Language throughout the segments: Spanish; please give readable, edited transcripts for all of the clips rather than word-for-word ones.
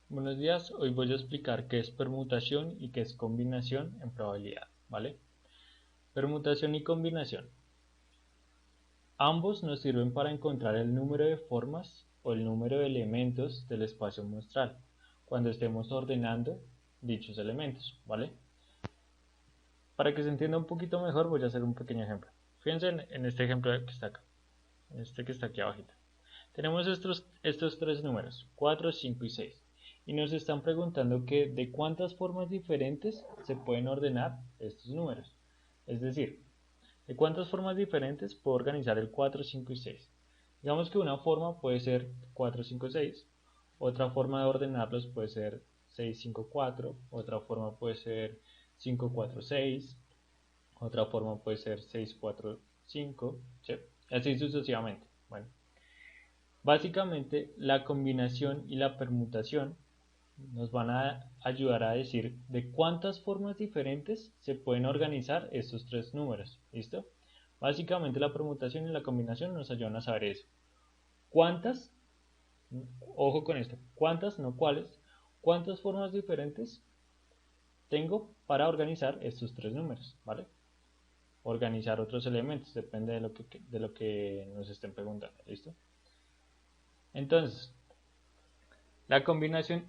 Buenos días, hoy voy a explicar qué es permutación y qué es combinación en probabilidad, ¿vale? Permutación y combinación. Ambos nos sirven para encontrar el número de formas o el número de elementos del espacio muestral cuando estemos ordenando dichos elementos, ¿vale? Para que se entienda un poquito mejor voy a hacer un pequeño ejemplo. Fíjense en este ejemplo que está acá, en este que está aquí abajito. Tenemos estos tres números, 4, 5 y 6, y nos están preguntando que de cuántas formas diferentes se pueden ordenar estos números. Es decir, de cuántas formas diferentes puedo organizar el 4, 5 y 6. Digamos que una forma puede ser 4, 5, 6, otra forma de ordenarlos puede ser 6, 5, 4, otra forma puede ser 5, 4, 6, otra forma puede ser 6, 4, 5, ¿sí? Así sucesivamente. Bueno, básicamente, la combinación y la permutación nos van a ayudar a decir de cuántas formas diferentes se pueden organizar estos tres números. ¿Listo? Básicamente, la permutación y la combinación nos ayudan a saber eso. ¿Cuántas? Ojo con esto. ¿Cuántas? No cuáles. ¿Cuántas formas diferentes tengo para organizar estos tres números? ¿Vale? Organizar otros elementos, depende de lo que nos estén preguntando. ¿Listo? Entonces, la combinación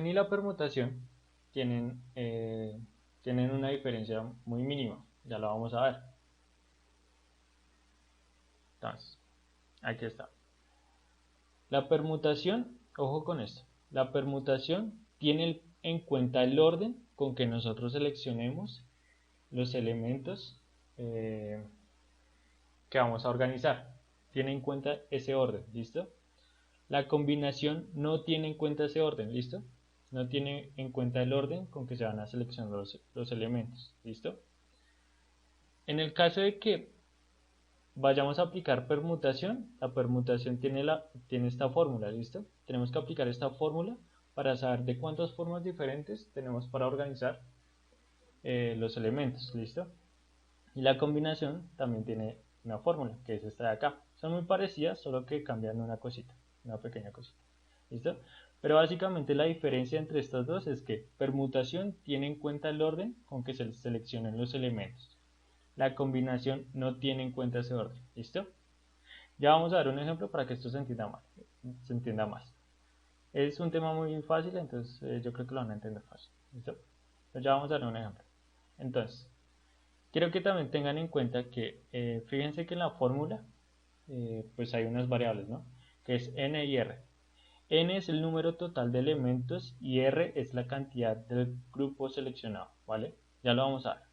y la permutación tienen una diferencia muy mínima, ya lo vamos a ver. Entonces, aquí está. La permutación, ojo con esto, la permutación tiene en cuenta el orden con que nosotros seleccionemos los elementos eh, que vamos a organizar. Tiene en cuenta ese orden, ¿listo? La combinación no tiene en cuenta ese orden, ¿listo? No tiene en cuenta el orden con que se van a seleccionar los elementos, ¿listo? En el caso de que vayamos a aplicar permutación, la permutación tiene esta fórmula, ¿listo? Tenemos que aplicar esta fórmula para saber de cuántas formas diferentes tenemos para organizar los elementos, ¿listo? Y la combinación también tiene una fórmula, que es esta de acá. Son muy parecidas, solo que cambian una cosita, una pequeña cosita. ¿Listo? Pero básicamente la diferencia entre estas dos es que permutación tiene en cuenta el orden con que se seleccionen los elementos. La combinación no tiene en cuenta ese orden. ¿Listo? Ya vamos a dar un ejemplo para que esto se entienda más. Es un tema muy fácil, entonces yo creo que lo van a entender fácil. ¿Listo? Pues ya vamos a dar un ejemplo. Entonces, quiero que también tengan en cuenta que fíjense que en la fórmula pues hay unas variables, ¿no? Que es n y r. N es el número total de elementos y R es la cantidad del grupo seleccionado, ¿vale? Ya lo vamos a ver.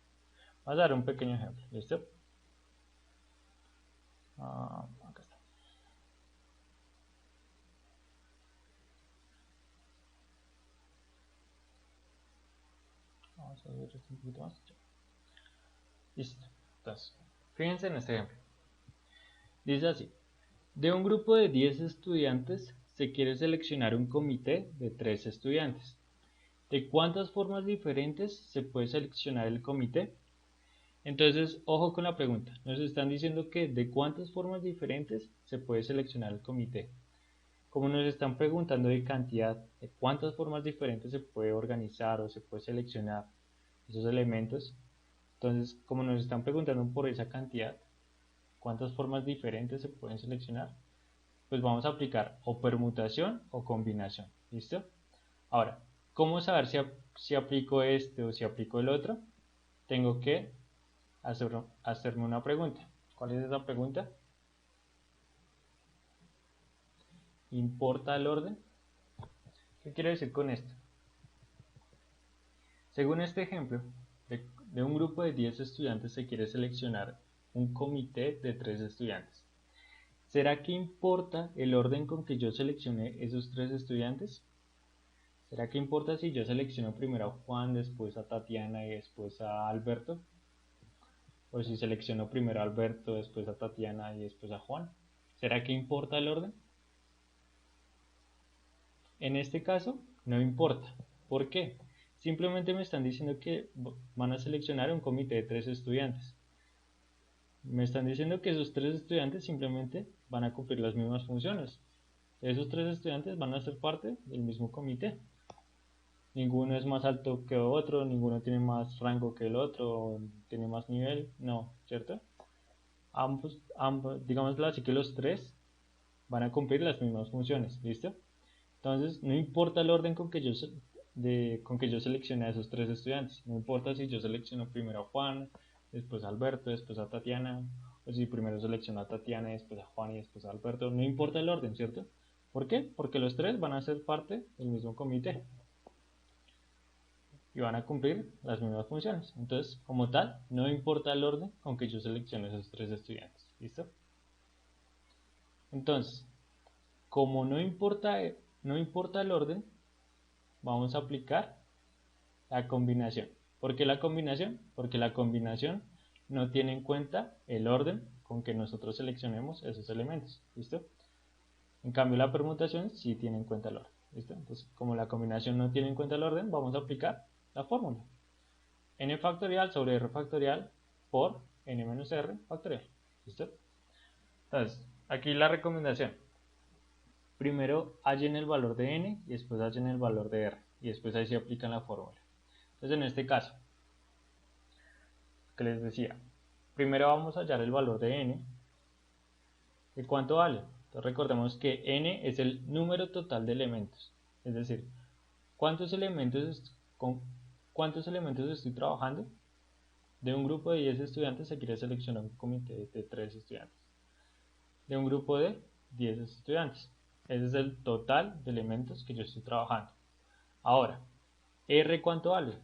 Vamos a dar un pequeño ejemplo, ¿listo? Acá está. Vamos a ver esto un poquito más. Listo. Entonces, fíjense en este ejemplo. Dice así. De un grupo de 10 estudiantes se quiere seleccionar un comité de 3 estudiantes. ¿De cuántas formas diferentes se puede seleccionar el comité? Entonces, ojo con la pregunta. Nos están diciendo que de cuántas formas diferentes se puede seleccionar el comité. Como nos están preguntando de cantidad, de cuántas formas diferentes se puede organizar o se puede seleccionar esos elementos, entonces, como nos están preguntando por esa cantidad, cuántas formas diferentes se pueden seleccionar, pues vamos a aplicar o permutación o combinación. ¿Listo? Ahora, ¿cómo saber si aplico este o si aplico el otro? Tengo que hacerme una pregunta. ¿Cuál es esa pregunta? ¿Importa el orden? ¿Qué quiere decir con esto? Según este ejemplo, de un grupo de 10 estudiantes se quiere seleccionar un comité de 3 estudiantes. ¿Será que importa el orden con que yo seleccione esos 3 estudiantes? ¿Será que importa si yo selecciono primero a Juan, después a Tatiana y después a Alberto? ¿O si selecciono primero a Alberto, después a Tatiana y después a Juan? ¿Será que importa el orden? En este caso, no importa. ¿Por qué? Simplemente me están diciendo que van a seleccionar un comité de 3 estudiantes. Me están diciendo que esos 3 estudiantes simplemente van a cumplir las mismas funciones. Esos 3 estudiantes van a ser parte del mismo comité. Ninguno es más alto que otro, ninguno tiene más rango que el otro, tiene más nivel, no, ¿cierto? Ambos, digámoslo así que los 3 van a cumplir las mismas funciones, ¿listo? Entonces, no importa el orden con que yo seleccione a esos 3 estudiantes, no importa si yo selecciono primero a Juan, después a Alberto, después a Tatiana, o si primero selecciono a Tatiana, después a Juan y después a Alberto, no importa el orden, ¿cierto? ¿Por qué? Porque los 3 van a ser parte del mismo comité y van a cumplir las mismas funciones. Entonces, como tal, no importa el orden con que yo seleccione esos 3 estudiantes, ¿listo? Entonces, como no importa el orden, vamos a aplicar la combinación. ¿Por qué la combinación? Porque la combinación no tiene en cuenta el orden con que nosotros seleccionemos esos elementos, ¿listo? En cambio, la permutación sí tiene en cuenta el orden, ¿listo? Entonces, como la combinación no tiene en cuenta el orden, vamos a aplicar la fórmula. N factorial sobre R factorial por N menos R factorial, ¿listo? Entonces, aquí la recomendación. Primero hallen el valor de N y después hallen el valor de R, y después ahí se aplican la fórmula. Entonces, en este caso, que les decía, primero vamos a hallar el valor de N. ¿Y cuánto vale? Entonces recordemos que N es el número total de elementos. Es decir, con cuántos elementos estoy trabajando? De un grupo de 10 estudiantes se quiere seleccionar un comité de 3 estudiantes. De un grupo de 10 estudiantes. Ese es el total de elementos que yo estoy trabajando. Ahora, R ¿cuánto vale?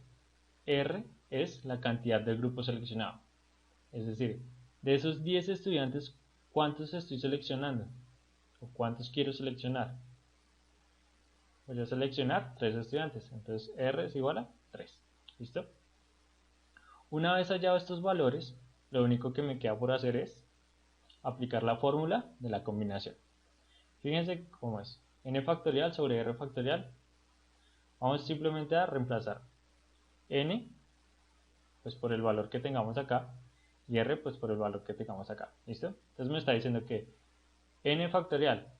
R es la cantidad del grupo seleccionado. Es decir, de esos 10 estudiantes, ¿cuántos estoy seleccionando? ¿O cuántos quiero seleccionar? Voy a seleccionar 3 estudiantes. Entonces R es igual a 3. ¿Listo? Una vez hallado estos valores, lo único que me queda por hacer es aplicar la fórmula de la combinación. Fíjense cómo es. N factorial sobre R factorial. Vamos simplemente a reemplazar N pues por el valor que tengamos acá y R pues por el valor que tengamos acá. ¿Listo? Entonces me está diciendo que N factorial.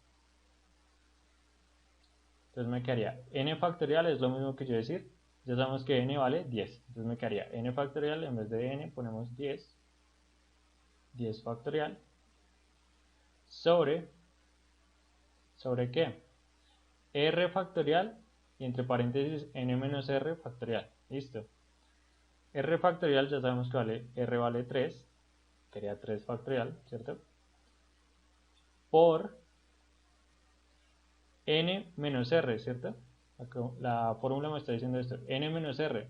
Entonces me quedaría N factorial es lo mismo que yo decir. Ya sabemos que N vale 10. Entonces me quedaría N factorial, en vez de N ponemos 10. 10 factorial ¿sobre qué? R factorial y entre paréntesis N menos R factorial. Listo. R factorial ya sabemos que R vale 3. Quería 3 factorial, ¿cierto? Por N menos R, ¿cierto? La fórmula me está diciendo esto. N menos R.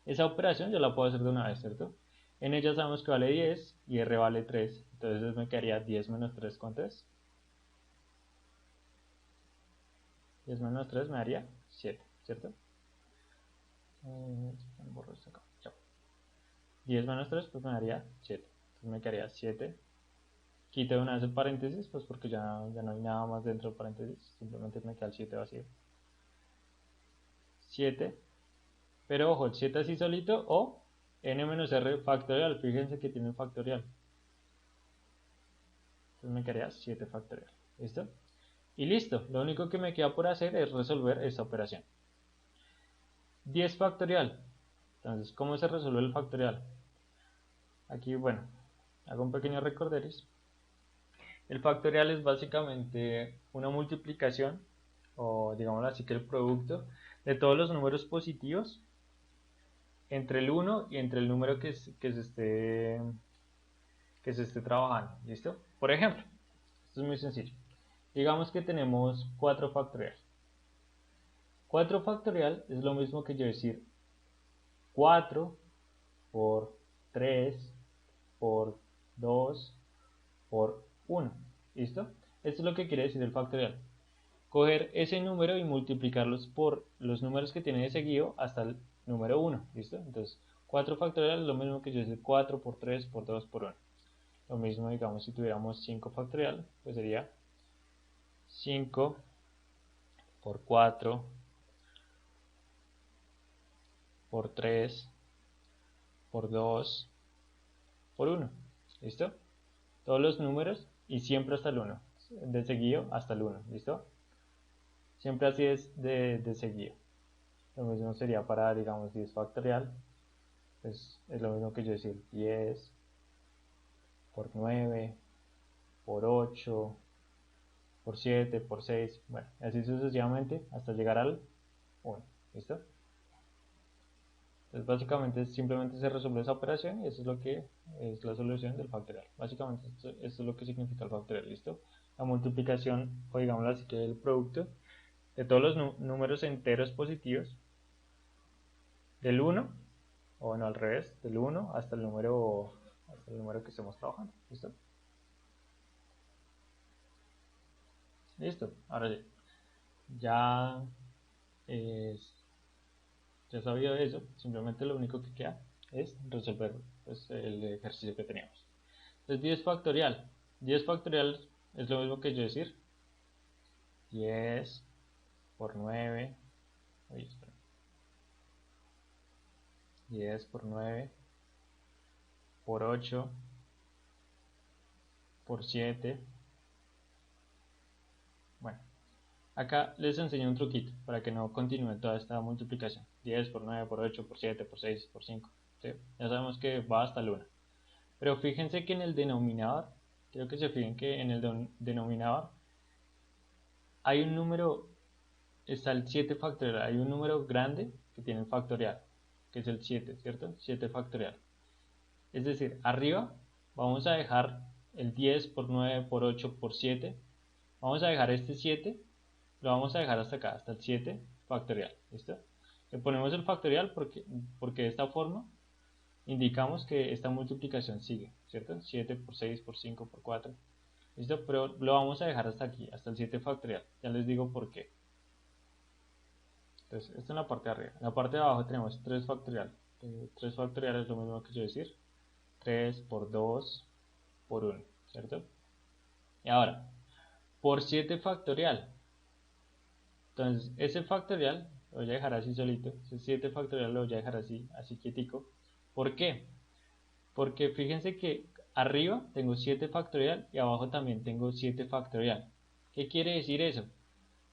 Esa operación yo la puedo hacer de una vez, ¿cierto? N ya sabemos que vale 10 y R vale 3. Entonces me quedaría 10 menos 3, ¿cuánto es? 10 menos 3 me daría 7, ¿cierto? 10 menos 3 pues me daría 7. Entonces me quedaría 7. Quito de una vez el paréntesis, pues porque ya no hay nada más dentro del paréntesis. Simplemente me queda el 7 vacío. 7. Pero ojo, el 7 así solito o N menos R factorial. Fíjense que tiene un factorial. Entonces me quedaría 7 factorial. ¿Listo? Y listo. Lo único que me queda por hacer es resolver esta operación. 10 factorial. Entonces, ¿cómo se resuelve el factorial? Aquí, bueno, hago un pequeño recorderis. El factorial es básicamente una multiplicación, o digámoslo así que el producto de todos los números positivos entre el 1 y entre el número que se esté trabajando. ¿Listo? Por ejemplo, esto es muy sencillo. Digamos que tenemos 4 factorial. 4 factorial es lo mismo que yo decir 4 por 3 por 2 por 1. ¿Listo? Esto es lo que quiere decir el factorial. Coger ese número y multiplicarlos por los números que tiene de seguido hasta el número 1. ¿Listo? Entonces, 4 factorial es lo mismo que yo decir 4 por 3 por 2 por 1. Lo mismo, digamos, si tuviéramos 5 factorial, pues sería 5 por 4 por 3 por 2 por 1. ¿Listo? Todos los números y siempre hasta el 1, de seguido hasta el 1, ¿listo? Siempre así es de seguido. Lo mismo sería para, digamos, 10 factorial, pues es lo mismo que yo decir 10 por 9 por 8 por 7 por 6, bueno, así sucesivamente hasta llegar al 1, ¿listo? Entonces básicamente simplemente se resuelve esa operación y eso es lo que es la solución del factorial. Básicamente esto es lo que significa el factorial, ¿listo? La multiplicación, o digámoslo así, que el producto de todos los números enteros positivos del 1, o bueno, al revés, del 1 hasta el número que estemos trabajando, ¿listo? Listo, ahora sí, ya ya sabido eso, simplemente lo único que queda es resolver pues, el ejercicio que teníamos. Entonces 10 factorial. 10 factorial es lo mismo que yo decir 10 por 9. Oye, espera. 10 por 9 por 8 por 7. Bueno, acá les enseño un truquito para que no continúe toda esta multiplicación. 10 por 9 por 8 por 7 por 6 por 5. ¿Sí? Ya sabemos que va hasta el 1. Pero fíjense que en el denominador, quiero que se fijen que en el denominador hay un número, está el 7 factorial, hay un número grande que tiene el factorial, que es el 7, ¿cierto? 7 factorial. Es decir, arriba vamos a dejar el 10 por 9 por 8 por 7, vamos a dejar este 7, lo vamos a dejar hasta acá, hasta el 7 factorial, ¿listo? Le ponemos el factorial porque de esta forma indicamos que esta multiplicación sigue, ¿cierto? 7 por 6 por 5 por 4, ¿listo? Pero lo vamos a dejar hasta aquí, hasta el 7 factorial, ya les digo por qué. Entonces, esto en la parte de arriba. En la parte de abajo tenemos 3 factorial. 3 factorial es lo mismo que yo decir 3 por 2 por 1, ¿cierto? Y ahora, por 7 factorial. Entonces, ese factorial lo voy a dejar así solito. Ese 7 factorial lo voy a dejar así, así quietico. ¿Por qué? Porque fíjense que arriba tengo 7 factorial y abajo también tengo 7 factorial. ¿Qué quiere decir eso?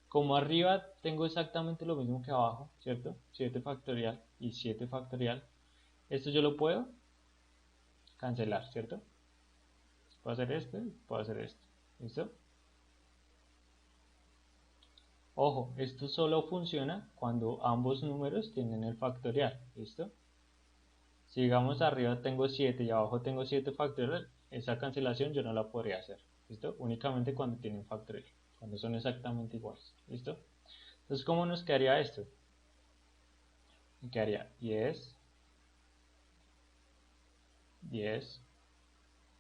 Como arriba tengo exactamente lo mismo que abajo, ¿cierto? 7 factorial y 7 factorial. Esto yo lo puedo cancelar, ¿cierto? Puedo hacer esto, puedo hacer esto. ¿Listo? Ojo, esto solo funciona cuando ambos números tienen el factorial. ¿Listo? Si digamos arriba tengo 7 y abajo tengo 7 factorial, esa cancelación yo no la podría hacer. ¿Listo? Únicamente cuando tienen factorial, cuando son exactamente iguales. ¿Listo? Entonces, ¿cómo nos quedaría esto? Me quedaría 10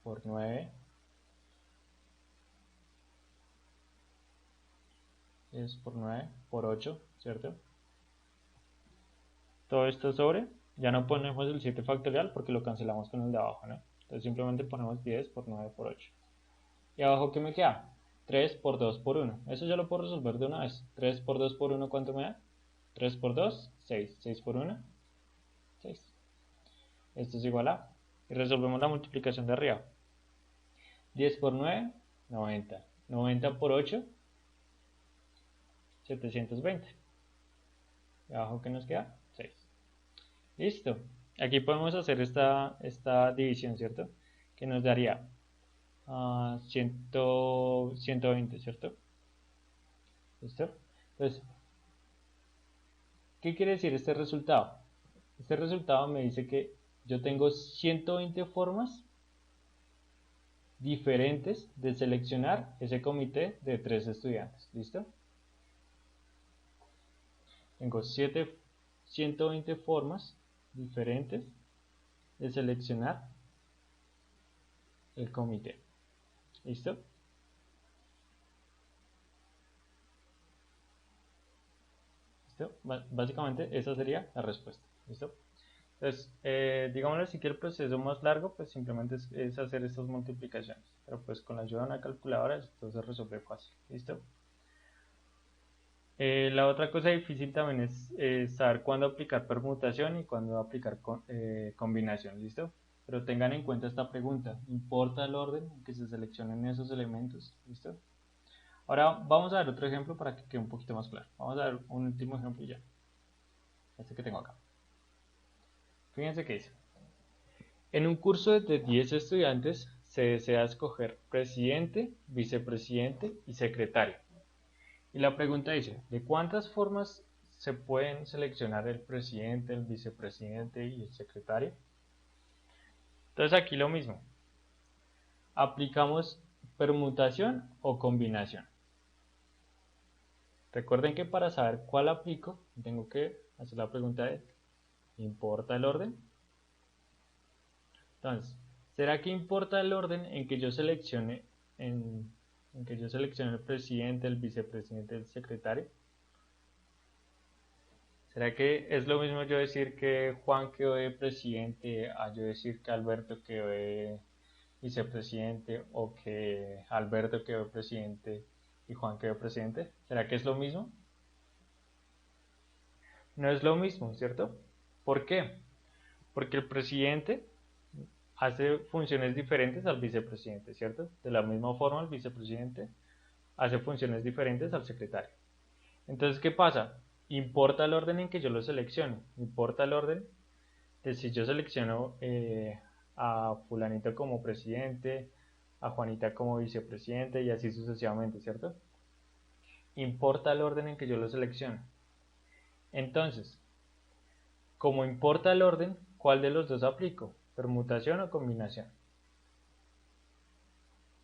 por 9 10 por 9 por 8, ¿cierto? Todo esto sobre, ya no ponemos el 7 factorial porque lo cancelamos con el de abajo, ¿no? Entonces simplemente ponemos 10 por 9 por 8. ¿Y abajo qué me queda? 3 por 2 por 1. Eso ya lo puedo resolver de una vez. 3 por 2 por 1, ¿cuánto me da? 3 por 2, 6. 6 por 1, 6. Esto es igual a... Y resolvemos la multiplicación de arriba. 10 por 9, 90. 90 por 8, 720. ¿Y abajo qué nos queda? 6. Listo. Aquí podemos hacer esta división, ¿cierto? Que nos daría 120, ¿cierto? ¿Listo? Entonces, ¿qué quiere decir este resultado? Este resultado me dice que yo tengo 120 formas diferentes de seleccionar ese comité de 3 estudiantes. ¿Listo? Tengo 120 formas diferentes de seleccionar el comité. ¿Listo? ¿Listo? Básicamente esa sería la respuesta. ¿Listo? Entonces, digámoslo así que el proceso más largo pues simplemente es hacer estas multiplicaciones. Pero pues con la ayuda de una calculadora esto se resuelve fácil. ¿Listo? La otra cosa difícil también es saber cuándo aplicar permutación y cuándo aplicar combinación. ¿Listo? pero tengan en cuenta esta pregunta. ¿Importa el orden en que se seleccionen esos elementos? ¿Listo? Ahora vamos a ver otro ejemplo para que quede un poquito más claro. Vamos a ver un último ejemplo ya. Este que tengo acá. Fíjense que dice. En un curso de 10 estudiantes se desea escoger presidente, vicepresidente y secretario. Y la pregunta dice, ¿de cuántas formas se pueden seleccionar el presidente, el vicepresidente y el secretario? Entonces aquí lo mismo. Aplicamos permutación o combinación. Recuerden que para saber cuál aplico, tengo que hacer la pregunta de ¿importa el orden? Entonces, ¿será que importa el orden en que yo seleccione en que yo seleccione el presidente, el vicepresidente, el secretario? ¿Será que es lo mismo yo decir que Juan quedó de presidente a yo decir que Alberto quedó de vicepresidente o que Alberto quedó presidente y Juan quedó presidente? ¿Será que es lo mismo? No es lo mismo, ¿cierto? ¿Por qué? Porque el presidente hace funciones diferentes al vicepresidente, ¿cierto? De la misma forma el vicepresidente hace funciones diferentes al secretario. Entonces, ¿qué pasa? Importa el orden en que yo lo selecciono, importa el orden de si yo selecciono a fulanito como presidente, a Juanita como vicepresidente y así sucesivamente, ¿cierto? Importa el orden en que yo lo selecciono. Entonces, como importa el orden, ¿cuál de los dos aplico? ¿Permutación o combinación?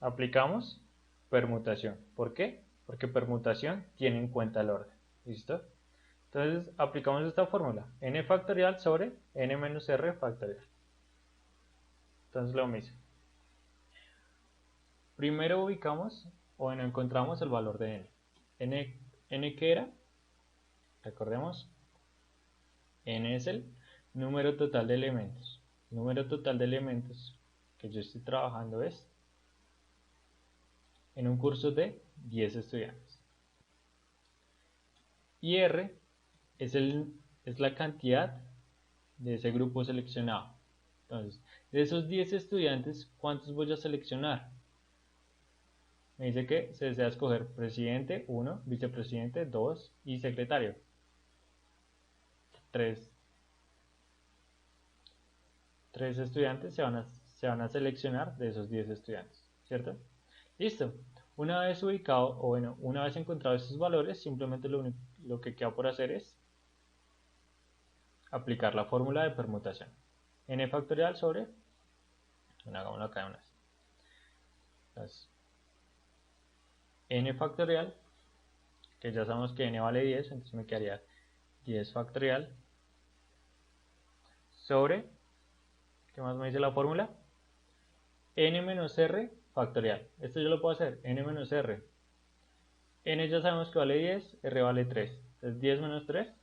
Aplicamos permutación. ¿Por qué? Porque permutación tiene en cuenta el orden. ¿Listo? Entonces aplicamos esta fórmula. N factorial sobre N menos R factorial. Entonces lo mismo. Primero ubicamos, o bueno, encontramos el valor de N. N ¿qué era? Recordemos. N es el número total de elementos. El número total de elementos que yo estoy trabajando es en un curso de 10 estudiantes. Y R es la cantidad de ese grupo seleccionado. Entonces, de esos 10 estudiantes, ¿cuántos voy a seleccionar? Me dice que se desea escoger presidente 1, vicepresidente 2 y secretario 3. 3 estudiantes se van a seleccionar de esos 10 estudiantes, ¿cierto? Listo. Una vez ubicado, o bueno, una vez encontrado estos valores, simplemente lo que queda por hacer es aplicar la fórmula de permutación. N factorial sobre, bueno, hagámoslo acá de una vez. Entonces, N factorial, que ya sabemos que N vale 10, entonces me quedaría 10 factorial sobre, ¿qué más me dice la fórmula? N menos R factorial. Esto yo lo puedo hacer, N menos R. N ya sabemos que vale 10, R vale 3. Entonces 10 menos 3,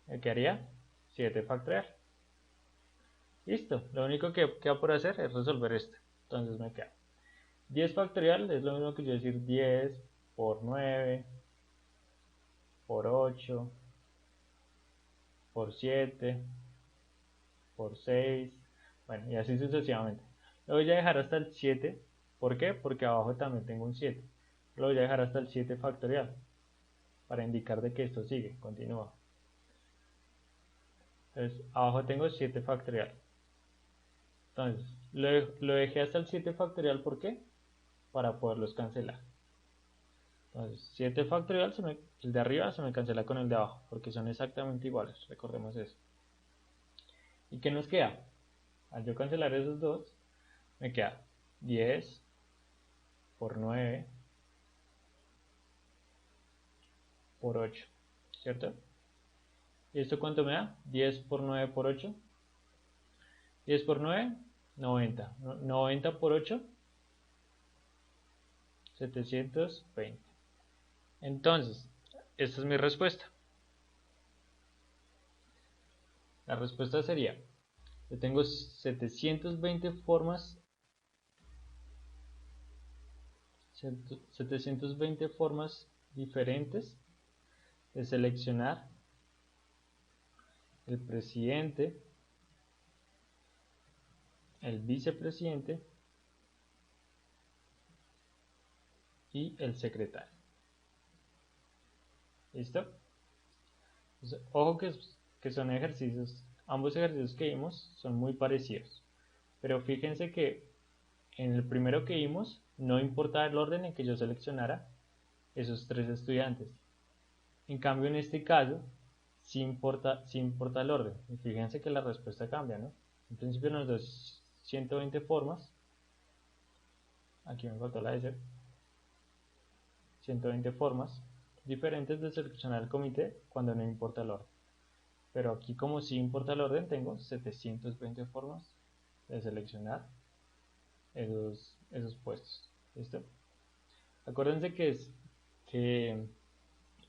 me quedaría 7 factorial. Listo, lo único que queda por hacer es resolver esto. Entonces me queda 10 factorial, es lo mismo que yo decir 10 por 9, por 8, por 7, por 6, bueno, y así sucesivamente. Lo voy a dejar hasta el 7, ¿por qué? Porque abajo también tengo un 7. Lo voy a dejar hasta el 7 factorial, para indicar de que esto sigue, continúa. Entonces, abajo tengo 7 factorial. Entonces, lo dejé hasta el 7 factorial, ¿por qué? Para poderlos cancelar. Entonces, 7 factorial, el de arriba se me cancela con el de abajo, porque son exactamente iguales, recordemos eso. ¿Y qué nos queda? Al yo cancelar esos dos, me queda 10 por 9 por 8, ¿cierto? ¿Y esto cuánto me da? 10 por 9 por 8. 10 por 9, 90. 90 por 8, 720. Entonces, esta es mi respuesta. La respuesta sería, yo tengo 720 formas 720 formas diferentes de seleccionar el presidente, el vicepresidente y el secretario. ¿Listo? Entonces, ojo que son ejercicios, ambos ejercicios que vimos son muy parecidos, pero fíjense que en el primero que vimos no importa el orden en que yo seleccionara esos tres estudiantes. En cambio, en este caso sí importa el orden. Y fíjense que la respuesta cambia, ¿no? En principio nos da 120 formas. Aquí me faltó la S. 120 formas diferentes de seleccionar el comité cuando no importa el orden. Pero aquí, como sí importa el orden, tengo 720 formas de seleccionar esos puestos. ¿Listo? Acuérdense que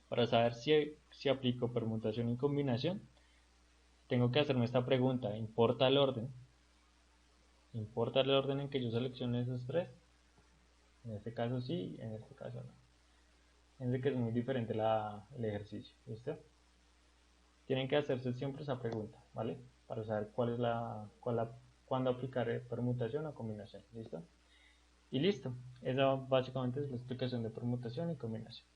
para saber si aplico permutación y combinación, tengo que hacerme esta pregunta: ¿importa el orden? ¿Importa el orden en que yo seleccione esos tres? En este caso sí, en este caso no. Fíjense que es muy diferente el ejercicio. ¿Listo? Tienen que hacerse siempre esa pregunta, ¿vale? Para saber cuándo aplicar permutación o combinación. ¿Listo? Y listo. Esa básicamente es la explicación de permutación y combinación.